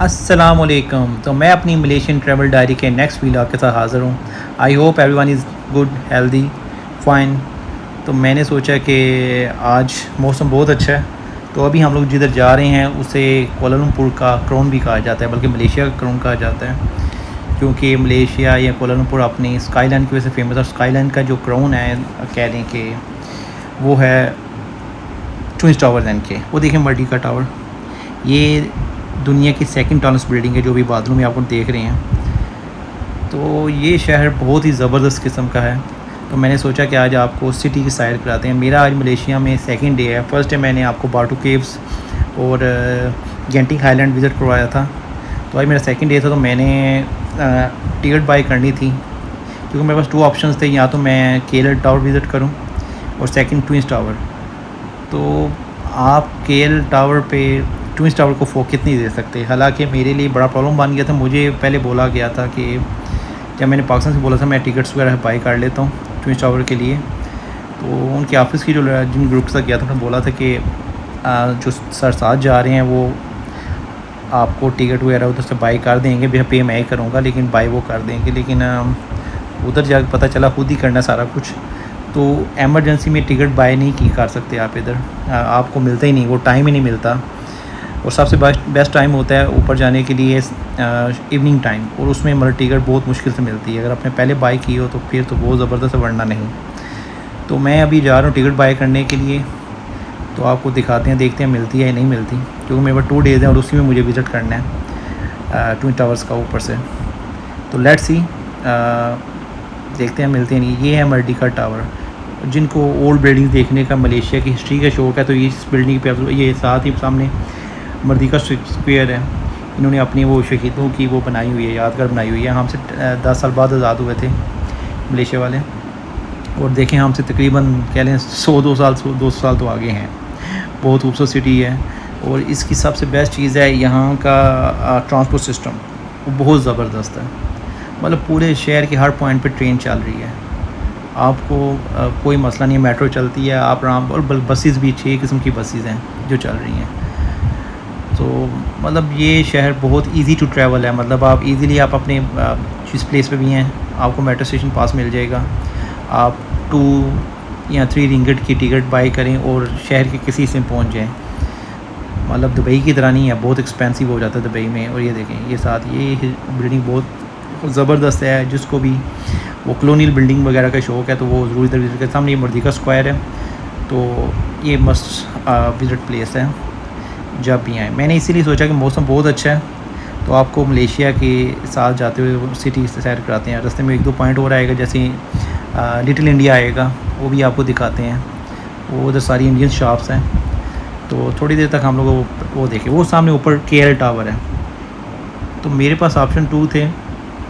अस्सलामुअलैकुम। तो मैं अपनी मलेशियन ट्रैवल डायरी के नेक्स्ट व्लॉग के साथ हाज़िर हूँ। I hope everyone is good, healthy, fine. तो मैंने सोचा कि आज मौसम बहुत अच्छा है, तो अभी हम लोग जिधर जा रहे हैं उसे कोलालमपुर का क्राउन भी कहा जाता है, बल्कि मलेशिया का क्राउन कहा जाता है, क्योंकि मलेशिया या कोलालमपुर अपनी स्काईलाइन की वजह से फेमस है। स्काईलाइन का जो क्राउन है, कह लें कि वो है ट्विन टावर एन के। वो देखें मर्डी का टावर, ये दुनिया की सेकंड टॉलेस्ट बिल्डिंग है जो भी बादलों में आप देख रहे हैं। तो ये शहर बहुत ही ज़बरदस्त किस्म का है। तो मैंने सोचा कि आज आपको सिटी की सैर कराते हैं। मेरा आज मलेशिया में सेकंड डे है। फर्स्ट डे मैंने आपको बाटू केव्स और गेंटिंग हाईलैंड विज़िट करवाया था। तो आज मेरा सेकंड डे था, तो मैंने टिकट बाई करनी थी, क्योंकि मेरे पास दो ऑप्शंस थे, या तो मैं केएल टावर विज़िट करूं और सेकंड ट्विन टावर। तो आप केएल टावर पे ट्विन टावर को फोकस नहीं दे सकते। हालांकि मेरे लिए बड़ा प्रॉब्लम बन गया था। मुझे पहले बोला गया था कि जब मैंने पाकिस्तान से बोला था मैं टिकट्स वगैरह बाई कर लेता हूँ ट्विन टावर के लिए, तो उनके ऑफिस की जो जिन ग्रुप से गया था उन्होंने बोला था कि जो सर साथ जा रहे हैं वो आपको टिकट वगैरह उधर से बाई कर देंगे, भैया पे मैं ही करूँगा, लेकिन बाई वो कर देंगे। लेकिन उधर जाकर पता चला खुद ही करना सारा कुछ। तो एमरजेंसी में टिकट बाई नहीं की कर सकते आप इधर, आपको मिलता ही नहीं, वो टाइम ही नहीं मिलता। और सबसे बेस्ट टाइम होता है ऊपर जाने के लिए इवनिंग टाइम, और उसमें मतलब टिकट बहुत मुश्किल से मिलती है। अगर आपने पहले बाई की हो तो फिर तो बहुत ज़बरदस्त है, वरना नहीं। तो मैं अभी जा रहा हूँ टिकट बाई करने के लिए, तो आपको दिखाते हैं, देखते हैं मिलती है या नहीं मिलती, क्योंकि मेरे पास 2 डेज़ हैं और उसी में मुझे विज़िट करना है ट्विन टावर्स का ऊपर से। तो लेट्स सी, देखते हैं मिलते हैं नहीं। ये है मर्डी का टावर। जिनको ओल्ड बिल्डिंग देखने का, मलेशिया की हिस्ट्री का शौक़ है, तो इस बिल्डिंग पे ये साथ ही सामने मर्दिका स्क्वायर है। इन्होंने अपनी वो शहीदों की वो बनाई हुई है, यादगार बनाई हुई है। हमसे 10 साल बाद आज़ाद हुए थे मलेशिया वाले, और देखें हमसे तकरीबन कह लें 200 साल तो आगे हैं। बहुत खूबसूरत सिटी है, और इसकी सबसे बेस्ट चीज़ है यहाँ का ट्रांसपोर्ट सिस्टम, वो बहुत ज़बरदस्त है। मतलब पूरे शहर के हर पॉइंट पे ट्रेन चल रही है, आपको कोई मसला नहीं है। मेट्रो चलती है, आप आराम, और बसेस भी 6 किस्म की बसेस हैं जो चल रही हैं। तो मतलब ये शहर बहुत इजी टू ट्रैवल है। मतलब आप इजीली आप अपने जिस प्लेस पे भी हैं, आपको मेट्रो स्टेशन पास मिल जाएगा। आप 2 या 3 रिंगिट की टिकट बाई करें और शहर के किसी से पहुंच जाएं। मतलब दुबई की तरह नहीं है, बहुत एक्सपेंसिव हो जाता है दुबई में। और ये देखें, ये साथ ये बिल्डिंग बहुत ज़बरदस्त है। जिसको भी वो कॉलोनियल बिल्डिंग वगैरह का शौक़ है तो वो ज़रूर इधर विज़िट करें। सामने ये मर्दिका स्क्वायर है, तो ये मस्ट विज़िट प्लेस है जब भी आए। मैंने इसीलिए सोचा कि मौसम बहुत अच्छा है, तो आपको मलेशिया के साथ जाते हुए सिटी से सैर कराते हैं। रास्ते में 1-2 पॉइंट और आएगा, जैसे लिटिल इंडिया आएगा, वो भी आपको दिखाते हैं। वो उधर सारी इंडियन शॉप्स हैं। तो थोड़ी देर तक हम लोग वो देखें। वो सामने ऊपर केएल टावर है। तो मेरे पास ऑप्शन 2 थे।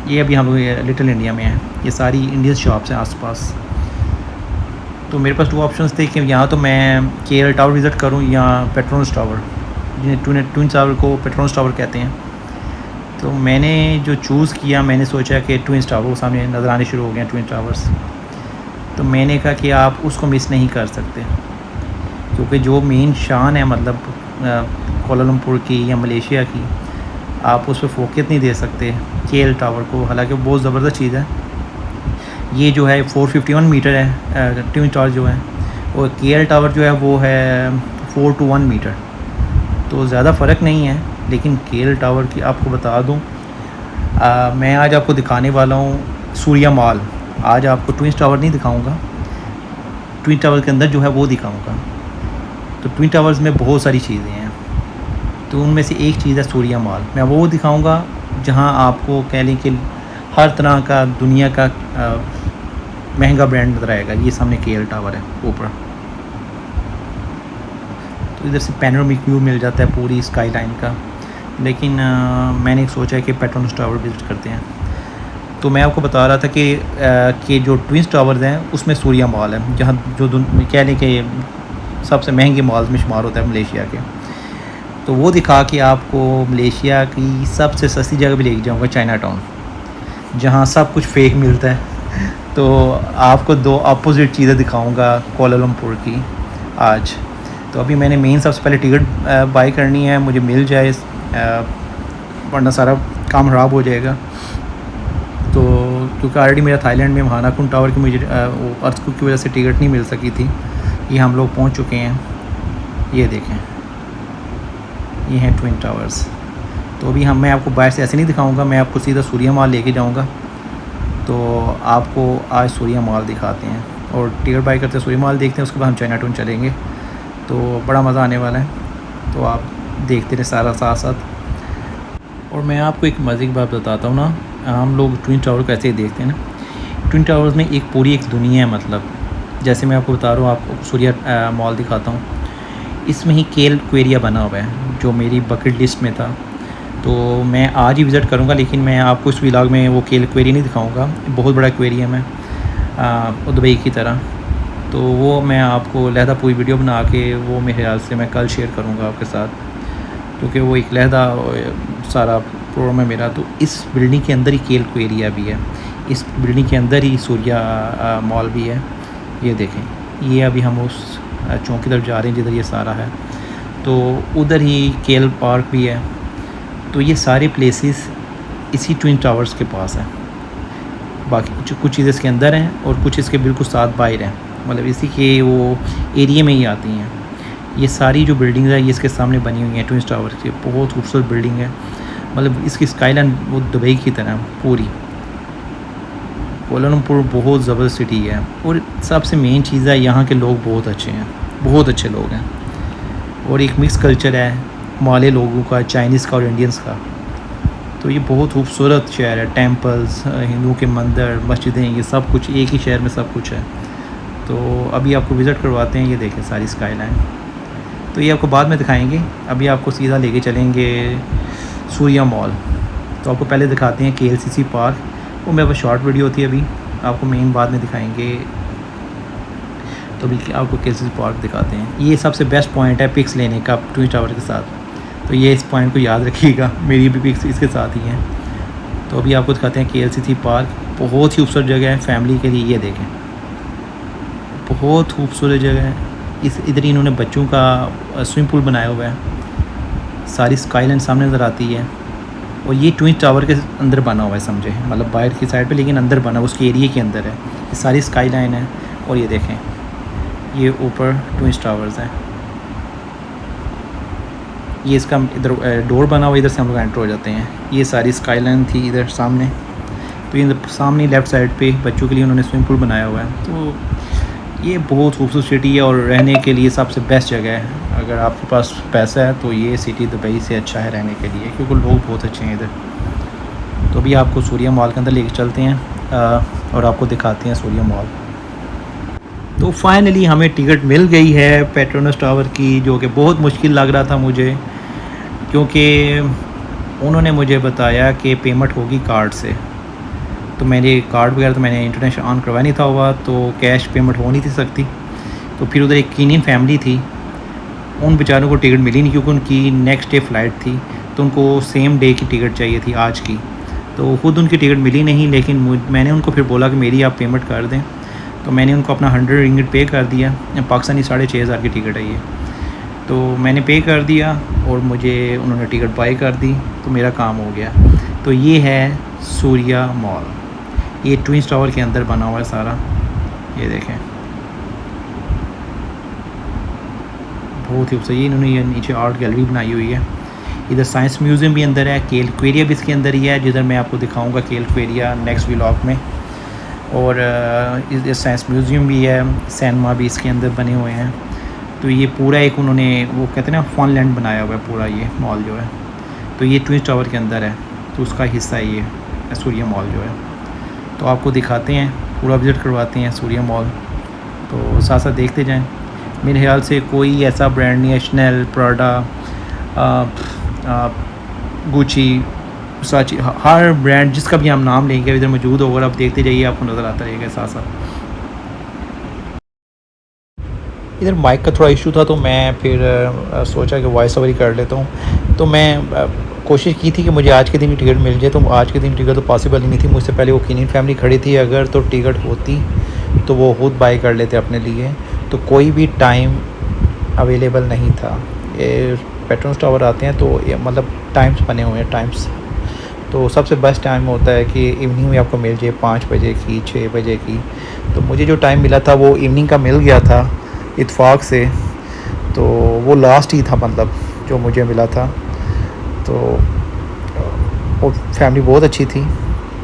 ये अभी हम लोग लिटिल इंडिया में हैं, ये सारी इंडियन शॉप्स हैं आसपास। तो मेरे पास 2 ऑप्शंस थे कि यहाँ तो मैं केएल टावर विज़िट करूँ या पेट्रोनस टावर, जिन्हें ट्विन टावर को पेट्रोनस टावर कहते हैं। तो मैंने जो चूज़ किया, मैंने सोचा कि ट्विन टावर वो सामने नज़र आने शुरू हो गए हैं, ट्विन टावर्स। तो मैंने कहा कि आप उसको मिस नहीं कर सकते, क्योंकि जो मेन शान है मतलब कोलालमपुर की या मलेशिया की, आप उस पर फोकस नहीं दे सकते केएल टावर को। हालांकि वो बहुत ज़बरदस्त चीज़ है। ये जो है 451 मीटर है ट्विन टावर जो है, और केएल टावर जो है वो है 421 मीटर। तो ज़्यादा फ़र्क नहीं है। लेकिन केएल टावर की आपको बता दूं, मैं आज आपको दिखाने वाला हूं सूर्या मॉल। आज आपको ट्विन टावर नहीं दिखाऊंगा, ट्विन टावर के अंदर जो है वो दिखाऊंगा। तो ट्विन टावर्स में बहुत सारी चीज़ें हैं, तो उनमें से एक चीज़ है सूर्या मॉल। मैं वो दिखाऊंगा जहां आपको कह लें कि हर तरह का दुनिया का महंगा ब्रांड नज़र आएगा। ये सामने केएल टावर है ऊपर, तो इधर से पैनोरामिक व्यू मिल जाता है पूरी स्काई लाइन का। लेकिन मैंने सोचा है कि पेट्रोनस टावर विज़िट करते हैं। तो मैं आपको बता रहा था कि जो ट्विन टावर्स हैं उसमें सूर्या मॉल है, जहाँ जो कह लें कि सबसे महंगे मॉल्स में शुमार होता है मलेशिया के। तो वो दिखा के आपको मलेशिया की सबसे सस्ती जगह भी लेके जाऊँगा, चाइना टाउन, जहाँ सब कुछ फेक मिलता है। तो आपको 2 अपोजिट चीज़ें दिखाऊँगा कोलालमपुर की आज। तो अभी मैंने मेन सबसे पहले टिकट बाई करनी है, मुझे मिल जाए वरना सारा काम ख़राब हो जाएगा। तो क्योंकि ऑलरेडी मेरा थाईलैंड में महानाकुंड टावर की मुझे वो अर्थक्वेक की वजह से टिकट नहीं मिल सकी थी। ये हम लोग पहुंच चुके हैं, ये देखें, ये हैं ट्विन टावर्स। तो अभी मैं आपको बाहर से ऐसे नहीं दिखाऊंगा, मैं आपको सीधा सूर्या मॉल लेके जाऊंगा। तो आपको आज सूर्या मॉल दिखाते हैं और टिकट बाई करते सूर्या मॉल देखते हैं, उसके बाद हम चाइना टाउन चलेंगे। तो बड़ा मज़ा आने वाला है, तो आप देखते रहे सारा साथ साथ। और मैं आपको एक मज़े की बात बताता हूँ ना, हम लोग ट्विन टावर को ऐसे ही देखते हैं ना, ट्विन टावर्स में एक पूरी एक दुनिया है। मतलब जैसे मैं आपको बता रहा हूँ, आपको सूर्या मॉल दिखाता हूँ। इसमें ही केल एक्वेरिया बना हुआ है जो मेरी बकेट लिस्ट में था, तो मैं आज ही विज़िट करूँगा। लेकिन मैं आपको इस व्लॉग में वो केल एक्वेरिया नहीं दिखाऊँगा, बहुत बड़ा एक्वेरियम है दुबई की तरह। तो वो मैं आपको लहदा पूरी वीडियो बना के वो मेरे ख्याल से मैं कल शेयर करूँगा आपके साथ, क्योंकि वो एक लहदा सारा प्रोग्राम है मेरा। तो इस बिल्डिंग के अंदर ही केल एक्वेरिया भी है, इस बिल्डिंग के अंदर ही सूर्या मॉल भी है। ये देखें, ये अभी हम उस चौक की तरफ जा रहे हैं जिधर ये सारा है, तो उधर ही केल पार्क भी है। तो ये सारे प्लेसेस इसी ट्विन टावर्स के पास हैं। बाकी कुछ चीज़ें इसके अंदर हैं और कुछ इसके बिल्कुल साथ बाहर हैं, मतलब इसी के वो एरिया में ही आती हैं। ये सारी जो बिल्डिंग्स है ये इसके सामने बनी हुई हैं ट्विन टावर्स की, बहुत खूबसूरत बिल्डिंग है। मतलब इसकी स्काईलाइन वो दुबई की तरह पूरी। कोलालमपुर बहुत ज़बरदस्त सिटी है, और सबसे मेन चीज़ है यहाँ के लोग बहुत अच्छे हैं, बहुत अच्छे लोग हैं। और एक मिक्स कल्चर है माले लोगों का, चाइनीज़ का और इंडियंस का। तो ये बहुत खूबसूरत शहर है, टेंपल्स, हिंदुओं के मंदिर, मस्जिदें, ये सब कुछ एक ही शहर में सब कुछ है। तो अभी आपको विज़िट करवाते हैं, ये देखें सारी स्काईलाइन। तो ये आपको बाद में दिखाएंगे, अभी आपको सीधा लेके चलेंगे सूर्या मॉल। तो आपको पहले दिखाते हैं KLCC पार्क, वो मेरे पास शॉर्ट वीडियो होती है, अभी आपको मेन बाद में दिखाएंगे। तो अभी आपको KLCC पार्क दिखाते हैं। ये सबसे बेस्ट पॉइंट है पिक्स लेने का ट्विन टावर के साथ, तो ये इस पॉइंट को याद रखिएगा, मेरी भी पिक्स इसके साथ ही हैं। तो अभी आपको दिखाते हैं KLCC पार्क, बहुत ही खूबसूरत जगह है फैमिली के लिए। ये देखें, बहुत खूबसूरत जगह है। इधर ही इन्होंने बच्चों का स्विमिंग पूल बनाया हुआ है, सारी स्काईलाइन सामने नज़र आती है। और ये ट्विन टावर के अंदर बना हुआ है, समझे, मतलब बाहर की साइड पे लेकिन अंदर बना हुआ, उसके एरिया के अंदर है। ये सारी स्काईलाइन है। और ये देखें, ये ऊपर ट्विन टावर्स हैं। ये इसका इधर डोर बना हुआ, इधर से हम लोग एंटर हो जाते हैं। ये सारी स्काईलाइन थी इधर सामने। तो ये सामने लेफ़्ट साइड पे बच्चों के लिए उन्होंने स्विमिंग पूल बनाया हुआ है। तो ये बहुत खूबसूरत सिटी है और रहने के लिए सबसे बेस्ट जगह है। अगर आपके पास पैसा है तो ये सिटी दुबई से अच्छा है रहने के लिए, क्योंकि लोग बहुत अच्छे हैं इधर। तो अभी आपको सूर्या मॉल के अंदर लेके चलते हैं और आपको दिखाते हैं सूर्या मॉल। तो फाइनली हमें टिकट मिल गई है पेट्रोनस टावर की, जो कि बहुत मुश्किल लग रहा था मुझे, क्योंकि उन्होंने मुझे बताया कि पेमेंट होगी कार्ड से। तो मेरे कार्ड वगैरह तो मैंने इंटरनेट ऑन करवाया नहीं था हुआ, तो कैश पेमेंट हो नहीं थी सकती। तो फिर उधर एक कीनियन फैमिली थी, उन बेचारों को टिकट मिली नहीं, क्योंकि उनकी नेक्स्ट डे फ़्लाइट थी, तो उनको सेम डे की टिकट चाहिए थी, आज की। तो ख़ुद उनकी टिकट मिली नहीं, लेकिन मैंने उनको फिर बोला कि मेरी आप पेमेंट कर दें। तो मैंने उनको अपना 100 रिंगिट पे कर दिया, पाकिस्तानी 6,500 की टिकट है ये। तो मैंने पे कर दिया और मुझे उन्होंने टिकट बाई कर दी, तो मेरा काम हो गया। तो ये है सूर्या मॉल, ये ट्विन टावर के अंदर बना हुआ है सारा। ये देखें, बहुत ही खूबसूरत। ये इन्होंने ये नीचे आर्ट गैलरी बनाई हुई है। इधर साइंस म्यूज़ियम भी अंदर है, केल एक्वेरिया भी इसके अंदर ही है, जिधर मैं आपको दिखाऊंगा केल एक्वेरिया नेक्स्ट व्लॉग में। और इधर साइंस म्यूज़ियम भी है, सिनेमा भी इसके अंदर बने हुए हैं। तो ये पूरा एक उन्होंने वो कहते हैं ना फनलैंड बनाया हुआ है पूरा ये मॉल जो है। तो ये ट्विन टावर के अंदर है, तो उसका हिस्सा ये सूर्या मॉल जो है। तो आपको दिखाते हैं, पूरा विज़िट करवाते हैं सूर्या मॉल, तो साथ साथ देखते जाएं। मेरे ख्याल से कोई ऐसा ब्रांड नहीं है, शनेल, प्राडा, गुची, साची, हर ब्रांड जिसका भी हम नाम लेंगे इधर मौजूद होगा। और आप देखते जाइए, आपको नज़र आता रहेगा साथ साथ। इधर माइक का थोड़ा इशू था, तो मैं फिर सोचा कि वॉइस ओवर ही कर लेता हूँ। तो मैं कोशिश की थी कि मुझे आज के दिन ही टिकट मिल जाए, तो आज के दिन टिकट तो पॉसिबल ही नहीं थी। मुझसे पहले वो कीनियन फैमिली खड़ी थी, अगर तो टिकट होती तो वो खुद बाई कर लेते अपने लिए। तो कोई भी टाइम अवेलेबल नहीं था। पेट्रोनस टावर आते हैं तो ये मतलब टाइम्स बने हुए हैं टाइम्स। तो सबसे बेस्ट टाइम होता है कि इवनिंग में आपको मिल जाए 5 बजे की 6 बजे की। तो मुझे जो टाइम मिला था वो इवनिंग का मिल गया था इत्तेफाक से। तो वो लास्ट ही था मतलब जो मुझे मिला था। तो और फैमिली बहुत अच्छी थी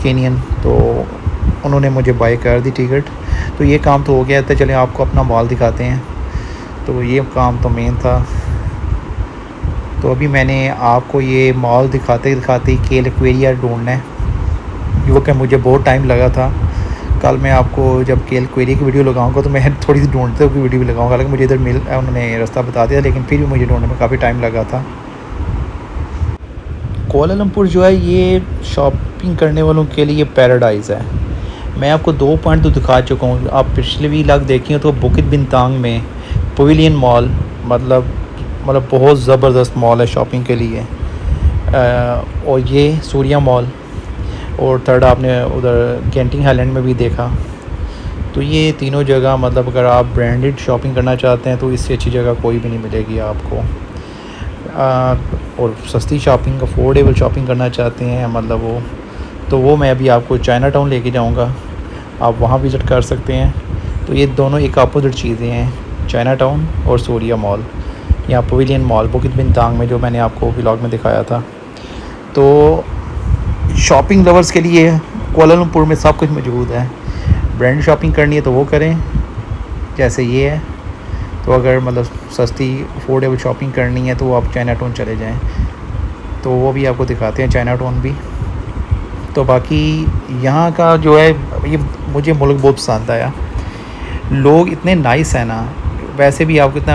केनियन, तो उन्होंने मुझे बाय कर दी टिकट। तो ये काम तो हो गया था, चलें आपको अपना मॉल दिखाते हैं। तो ये काम तो मेन था। तो अभी मैंने आपको ये मॉल दिखाते दिखाते केल एक्वेरिया ढूंढना है, जो कि मुझे बहुत टाइम लगा था। कल मैं आपको जब केल एक्वेरिया की वीडियो लगाऊंगा तो मैं थोड़ी सी ढूंढते हुए वीडियो भी लगाऊंगा, हालांकि मुझे इधर उन्होंने रास्ता बता दिया, लेकिन फिर भी मुझे ढूंढने में काफ़ी टाइम लगा था। कोलालमपुर जो है ये शॉपिंग करने वालों के लिए पैराडाइज़ है। मैं आपको 2 पॉइंट तो दिखा चुका हूँ। आप पिछले व्लॉग देखी हो तो बुकित बिनतांग में पवेलियन मॉल मतलब बहुत ज़बरदस्त मॉल है शॉपिंग के लिए। और ये सूर्या मॉल, और थर्ड आपने उधर गेंटिंग हाईलैंड में भी देखा। तो ये तीनों जगह मतलब अगर आप ब्रांडेड शॉपिंग करना चाहते हैं तो इससे अच्छी जगह कोई भी नहीं मिलेगी आपको। और सस्ती शॉपिंग, अफोर्डेबल शॉपिंग करना चाहते हैं मतलब वो मैं अभी आपको चाइना टाउन लेके जाऊँगा, आप वहाँ विज़िट कर सकते हैं। तो ये दोनों एक अपोजिट चीज़ें हैं, चाइना टाउन और सूर्या मॉल या पवेलियन मॉल बुकित बिनतांग में, जो मैंने आपको व्लॉग में दिखाया था। तो शॉपिंग लवर्स के लिए कोलालमपुर में सब कुछ मौजूद है। ब्रांड शॉपिंग करनी है तो वो करें, जैसे ये है। तो अगर मतलब सस्ती अफोर्डेबल शॉपिंग करनी है तो आप चाइना टाउन चले जाएं, तो वो भी आपको दिखाते हैं चाइना टाउन भी। तो बाकी यहाँ का जो है ये मुझे मुल्क बहुत पसंद आया। लोग इतने नाइस हैं ना, वैसे भी आपको इतना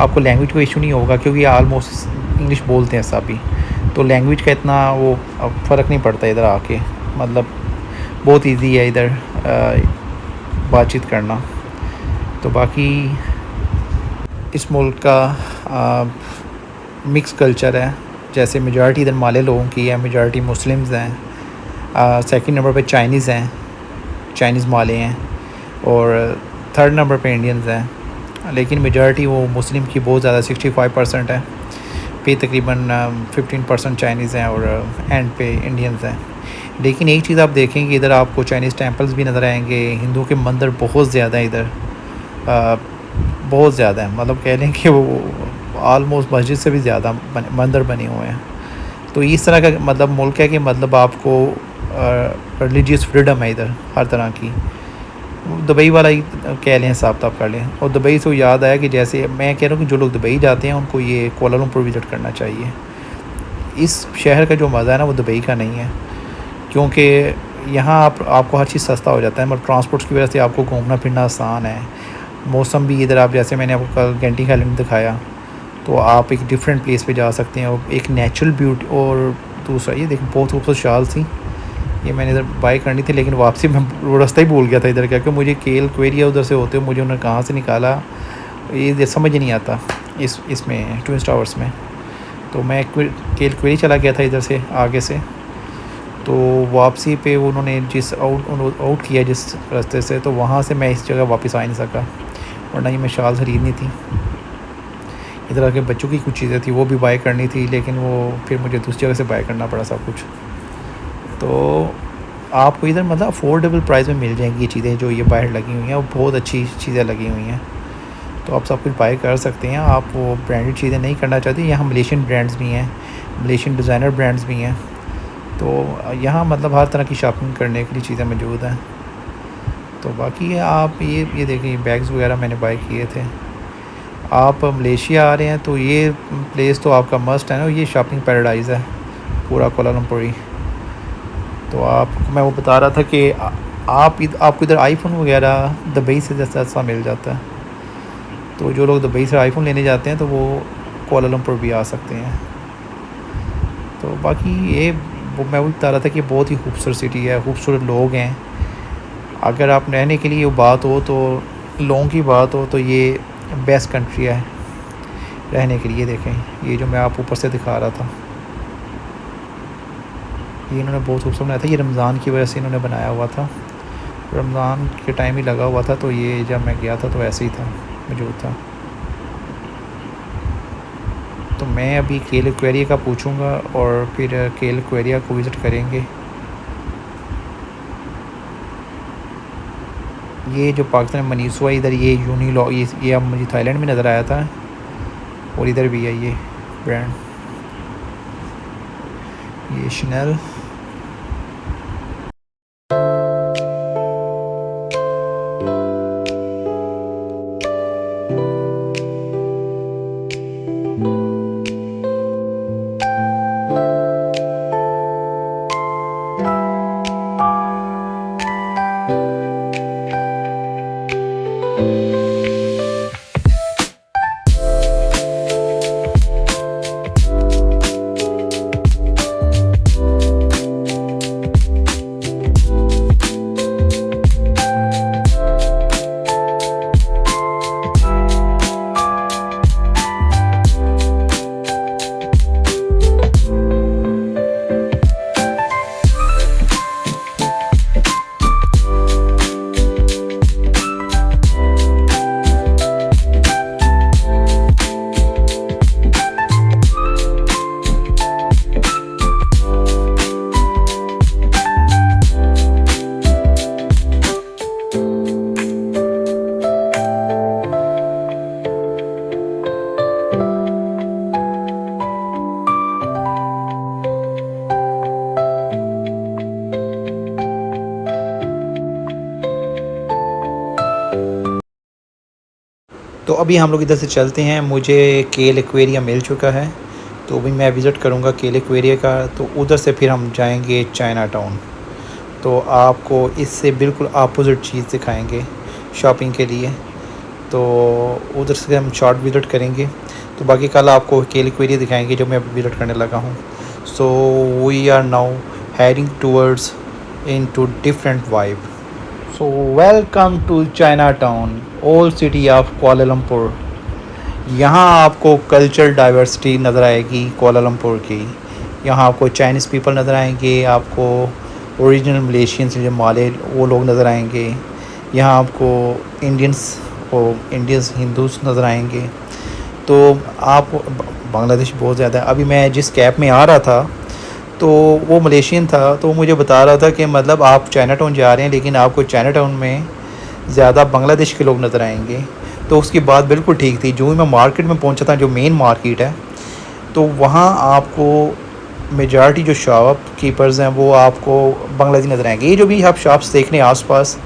आपको लैंग्वेज का इशू नहीं होगा क्योंकि आलमोस्ट इंग्लिश बोलते हैं सभी। तो लैंग्वेज का इतना वो फ़र्क नहीं पड़ता इधर आके, मतलब बहुत इजी है इधर बातचीत करना। तो बाकी इस मुल्क का मिक्स कल्चर है, जैसे मेजॉरिटी इधर माले लोगों की है, मेजॉरिटी मुस्लिम्स हैं। सेकंड नंबर पे चाइनीज़ हैं, चाइनीज़ माले हैं, और थर्ड नंबर पे इंडियंस हैं। लेकिन मेजॉरिटी वो मुस्लिम की बहुत ज़्यादा 65% है, फिर तकरीबन 15% चाइनीज़ हैं और एंड पे इंडियंस हैं। लेकिन एक चीज़ आप देखेंगे इधर आपको चाइनीज़ टेंपल्स भी नज़र आएंगे, हिंदुओं के मंदिर बहुत ज़्यादा है इधर, बहुत ज़्यादा है, मतलब कह लें कि वो आलमोस्ट मस्जिद से भी ज़्यादा मंदिर बने हुए हैं। तो इस तरह का मतलब मुल्क है कि मतलब आपको रिलीजियस फ्रीडम है इधर हर तरह की। दुबई वाला ही कह लें, हिसाब किताब कर लें। और दुबई से याद आया कि जैसे मैं कह रहा हूँ कि जो लोग दुबई जाते हैं उनको ये कोलालमपुर विज़िट करना चाहिए। इस शहर का जो मज़ा है ना वो दुबई का नहीं है, क्योंकि यहाँ आपको हर चीज़ सस्ता हो जाता है, मतलब ट्रांसपोर्ट की वजह से आपको घूमना फिरना आसान है। मौसम भी इधर आप जैसे मैंने आपको कल गेंटिंग हाईलैंड दिखाया, तो आप एक डिफरेंट प्लेस पे जा सकते हैं और एक नेचुरल ब्यूटी। और दूसरा ये देखिए बहुत खूबसूरत शाल थी, ये मैंने इधर बाय करनी थी, लेकिन वापसी में वो रास्ता ही भूल गया था इधर का, क्योंकि मुझे केल क्वेरिया उधर से होते हुए मुझे उन्होंने कहाँ से निकाला ये समझ नहीं आता इसमें ट्विन टावर्स में। तो मैं केल क्वेरी चला गया था इधर से आगे से, तो वापसी पे उन्होंने जिस आउट किया जिस रास्ते से, तो वहाँ से मैं इस जगह वापस आ नहीं सका, वरना ये मैं शाल ख़रीदनी थी। इधर आके बच्चों की कुछ चीज़ें थी वो भी बाय करनी थी, लेकिन वो फिर मुझे दूसरी जगह से बाय करना पड़ा सब कुछ। तो आपको इधर मतलब अफोर्डेबल प्राइस में मिल जाएंगी ये चीज़ें जो ये बाहर लगी हुई हैं, और बहुत अच्छी चीज़ें लगी हुई हैं, तो आप सब कुछ बाय कर सकते हैं। आप वो ब्रांडेड चीज़ें नहीं करना चाहते, यहाँ मलेशियन ब्रांड्स भी हैं, मलेशियन डिज़ाइनर ब्रांड्स भी हैं। तो यहाँ मतलब हर तरह की शॉपिंग करने के लिए चीज़ें मौजूद हैं। तो बाकी आप ये देखिए बैग्स वगैरह मैंने बाय किए थे। आप मलेशिया आ रहे हैं तो ये प्लेस तो आपका मस्ट है ना, ये शॉपिंग पैराडाइज़ है पूरा कोलालमपुर ही। तो आपको मैं वो बता रहा था कि आपको इधर आईफ़ोन वगैरह दुबई से जैसा मिल जाता है, तो जो लोग दुबई से आईफ़ोन लेने जाते हैं तो वो कोलालमपुर भी आ सकते हैं। तो बाकी ये मैं वो बता रहा था कि बहुत ही खूबसूरत सिटी है, खूबसूरत लोग हैं। अगर आप रहने के लिए बात हो तो लोगों की बात हो तो ये बेस्ट कंट्री है रहने के लिए। देखें ये जो मैं आप ऊपर से दिखा रहा था, ये इन्होंने बहुत खूबसूरत बनाया था, ये रमज़ान की वजह से इन्होंने बनाया हुआ था, रमज़ान के टाइम ही लगा हुआ था, तो ये जब मैं गया था तो ऐसे ही था मौजूद था। तो मैं अभी केल एक्वेरिया का पूछूंगा और फिर केल एक्वेरिया को विज़िट करेंगे। ये जो पाकिस्तान में मनीसवा इधर ये यूनिलॉ ये अब मुझे थाईलैंड में नज़र आया था और इधर भी है ये ब्रांड, ये शनेल। तो अभी हम लोग इधर से चलते हैं। मुझे केल एक्वेरिया मिल चुका है, तो अभी मैं विज़िट करूँगा केल एक्वेरिया का। तो उधर से फिर हम जाएंगे चाइना टाउन। तो आपको इससे बिल्कुल अपोज़िट चीज़ दिखाएंगे शॉपिंग के लिए। तो उधर से हम शॉर्ट विज़िट करेंगे। तो बाकी कल आपको केल एक्वेरिया दिखाएंगे जो मैं विज़िट करने लगा हूँ। So we are now heading towards into different vibe. So welcome to Chinatown, old city of Kuala Lumpur. यहाँ आपको कल्चरल डाइवर्सिटी नज़र आएगी कुआलालंपुर की। यहाँ आपको चाइनीज़ पीपल नज़र आएंगे, आपको ओरिजिनल मलेशियंस जो माले वो लोग नज़र आएंगे। यहाँ आपको इंडियंस हिंदूस नज़र आएंगे। तो आप बांग्लादेश बहुत ज़्यादा। अभी मैं जिस कैब में आ रहा था तो वो मलेशियन था, तो मुझे बता रहा था कि मतलब आप चाइना टाउन जा रहे हैं लेकिन आपको चाइना टाउन में ज़्यादा बांग्लादेश के लोग नज़र आएंगे। तो उसकी बात बिल्कुल ठीक थी। जो ही मैं मार्केट में पहुंचा था, जो मेन मार्केट है, तो वहाँ आपको मेजॉरिटी जो शॉप कीपर्स हैं वो आपको बांग्लादेशी नज़र आएंगे। ये जो भी आप शॉप्स देख रहे हैं आसपास,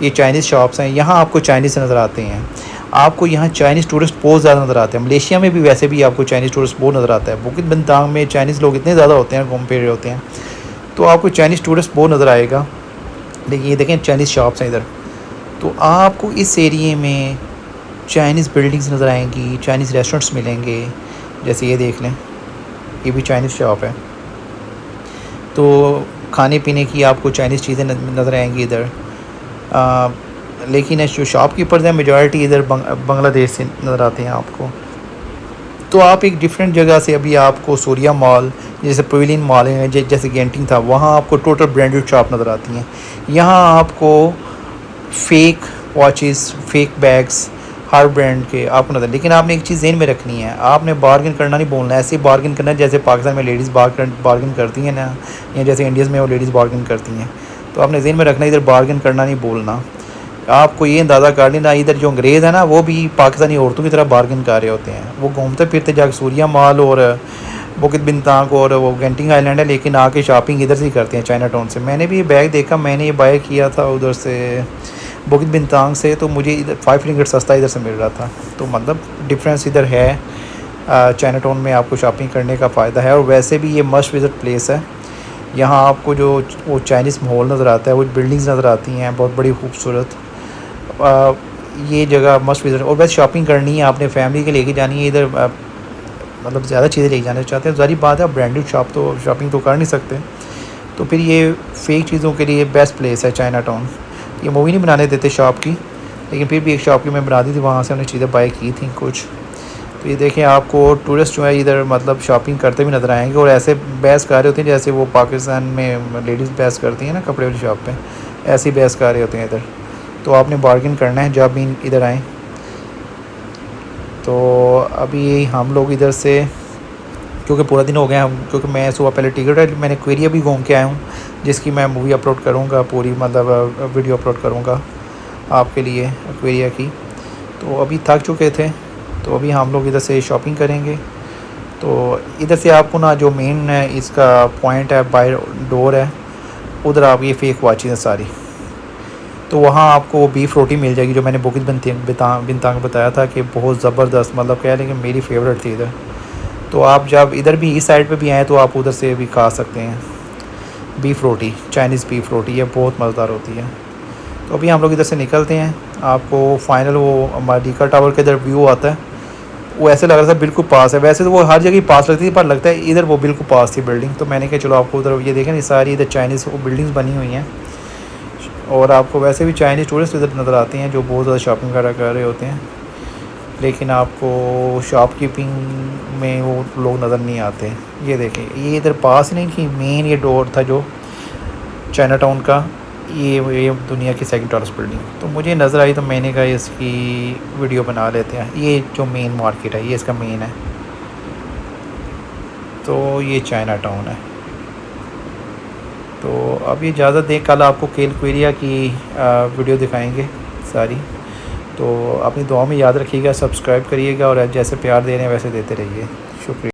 ये चाइनीज़ शॉप्स हैं। यहाँ आपको चाइनीज़ नज़र आते हैं। आपको यहाँ चाइनीज़ टूरिस्ट बहुत ज़्यादा नज़र आते हैं। मलेशिया में भी वैसे भी आपको चाइनीज़ टूरिस्ट बहुत नज़र आता है। बुकित बिंतांग में चाइनीज़ लोग इतने ज़्यादा होते हैं, घूम फिर रहे होते हैं, तो आपको चाइनीज़ टूरिस्ट बहुत नज़र आएगा। लेकिन ये देखें चाइनीज़ शॉप्स हैं इधर। तो आपको इस एरिए में चाइनीज़ बिल्डिंग्स नज़र आएंगी, चाइनीज़ रेस्टोरेंट्स मिलेंगे। जैसे ये देख लें, ये भी चाइनीज़ शॉप है। तो खाने पीने की आपको चाइनीज़ चीज़ें नज़र आएंगी इधर। लेकिन जो शॉपकीपर्स हैं मेजॉरिटी इधर बांग्लादेश से नज़र आते हैं आपको। तो आप एक डिफरेंट जगह से, अभी आपको सूर्या मॉल जैसे पवेलियन मॉल है जैसे गेंटिंग था, वहाँ आपको टोटल ब्रांडेड शॉप नज़र आती हैं। यहाँ आपको फ़ेक वॉचेस, फेक बैग्स, हर ब्रांड के आपको नज़र। लेकिन आपने एक चीज़ ज़हन में रखनी है, आपने बार्गेन करना नहीं बोलना है। ऐसे बार्गेन करना है जैसे पाकिस्तान में लेडीज़ बार्गेन करती हैं ना, या जैसे इंडिया में वो लेडीज़ बार्गेन करती हैं। तो आपने ज़हन में रखना, इधर बार्गेन करना नहीं बोलना। आपको ये अंदाज़ा कर लेना, इधर जो अंग्रेज़ है ना वो भी पाकिस्तानी औरतों की तरह बार्गेन कर रहे होते हैं। वो घूमते फिरते जाकर सूर्या मॉल और बुकित बिंतांग और वो गेंटिंग आइलैंड है, लेकिन आके शॉपिंग इधर से ही करते हैं चाइना टाउन से। मैंने भी ये बैग देखा, मैंने ये बाय किया था उधर से बुकित बिंतांग से, तो मुझे इधर 5 रिंगट सस्ता इधर से मिल रहा था। तो मतलब डिफरेंस इधर है। चाइना टाउन में आपको शॉपिंग करने का फ़ायदा है। और वैसे भी ये मस्ट विज़िट प्लेस है। यहाँ आपको जो वो चाइनीज़ माहौल नज़र आता है, वो बिल्डिंग्स नज़र आती हैं बहुत बड़ी खूबसूरत। ये जगह मस्ट विज़िट। और वैसे शॉपिंग करनी है आपने, फैमिली के लेके जानी है इधर, मतलब ज़्यादा चीज़ें लेके जाना चाहते हैं, ज़ाहिर बात है आप ब्रांडेड शॉपिंग तो कर नहीं सकते। तो फिर ये फ़ेक चीज़ों के लिए बेस्ट प्लेस है चाइना टाउन। ये मूवी नहीं बनाने देते शॉप की, लेकिन फिर भी एक शॉप की मैं बना दी थी, वहाँ से हमने चीज़ें बाय की थी कुछ। तो ये देखें, आपको टूरिस्ट जो है इधर मतलब शॉपिंग करते भी नज़र आएंगे। और ऐसे बहस कर रहे होते हैं जैसे वो पाकिस्तान में लेडीज़ बहस करती हैं ना कपड़े वाली शॉप पे, ऐसे ही बहस कर रहे होते हैं इधर। तो आपने बार्गेन करना है जब भी इधर आएँ। तो अभी हम लोग इधर से क्योंकि पूरा दिन हो गया हम, क्योंकि मैं सुबह पहले टिकट मैंने क्वेरिया भी घूम के आया हूँ, जिसकी मैं मूवी अपलोड करूँगा, पूरी मतलब वीडियो अपलोड करूँगा आपके लिए क्वेरिया की। तो अभी थक चुके थे, तो अभी हम लोग इधर से शॉपिंग करेंगे। तो इधर से आपको ना जो मेन है इसका पॉइंट है, बाय डोर है, उधर आप ये फेक वॉचेस हैं सारी, तो वहाँ आपको वो बीफ रोटी मिल जाएगी जो मैंने बुकित बिनतांग बताया था कि बहुत ज़बरदस्त, मतलब कह लें कि मेरी फेवरेट थी इधर। तो आप जब इधर भी इस साइड पे भी आएँ तो आप उधर से भी खा सकते हैं बीफ़ रोटी, चाइनीज़ बीफ़ रोटी, ये बहुत मज़ेदार होती है। तो अभी हम लोग इधर से निकलते हैं। आपको फाइनल वो मलिका टावर के इधर व्यू आता है, वो ऐसे लग रहा था बिल्कुल पास है। वैसे तो वो हर जगह पास लगती थी, पर लगता है इधर वो बिल्कुल पास थी बिल्डिंग। तो मैंने कहा चलो आपको उधर ये देखें, ये सारी इधर चाइनीज़ बिल्डिंग्स बनी हुई हैं, और आपको वैसे भी चाइनीज़ टूरिस्ट इधर नज़र आते हैं जो बहुत ज़्यादा शॉपिंग वगैरह कर रहे होते हैं, लेकिन आपको शॉपकीपिंग में वो लोग नज़र नहीं आते। ये देखें, ये इधर पास नहीं कि मेन ये डोर था जो चाइना टाउन का, ये दुनिया की सेकंड टॉलेस्ट बिल्डिंग। तो मुझे नज़र आई तो मैंने कहा इसकी वीडियो बना लेते हैं। ये जो मेन मार्केट है, ये इसका मेन है। तो ये चाइना टाउन है। तो अब ये इजाज़त दें, कल आपको केल क्वेरिया की वीडियो दिखाएंगे सारी। तो अपनी दुआ में याद रखिएगा, सब्सक्राइब करिएगा, और जैसे प्यार दे रहे हैं वैसे देते रहिए। शुक्रिया।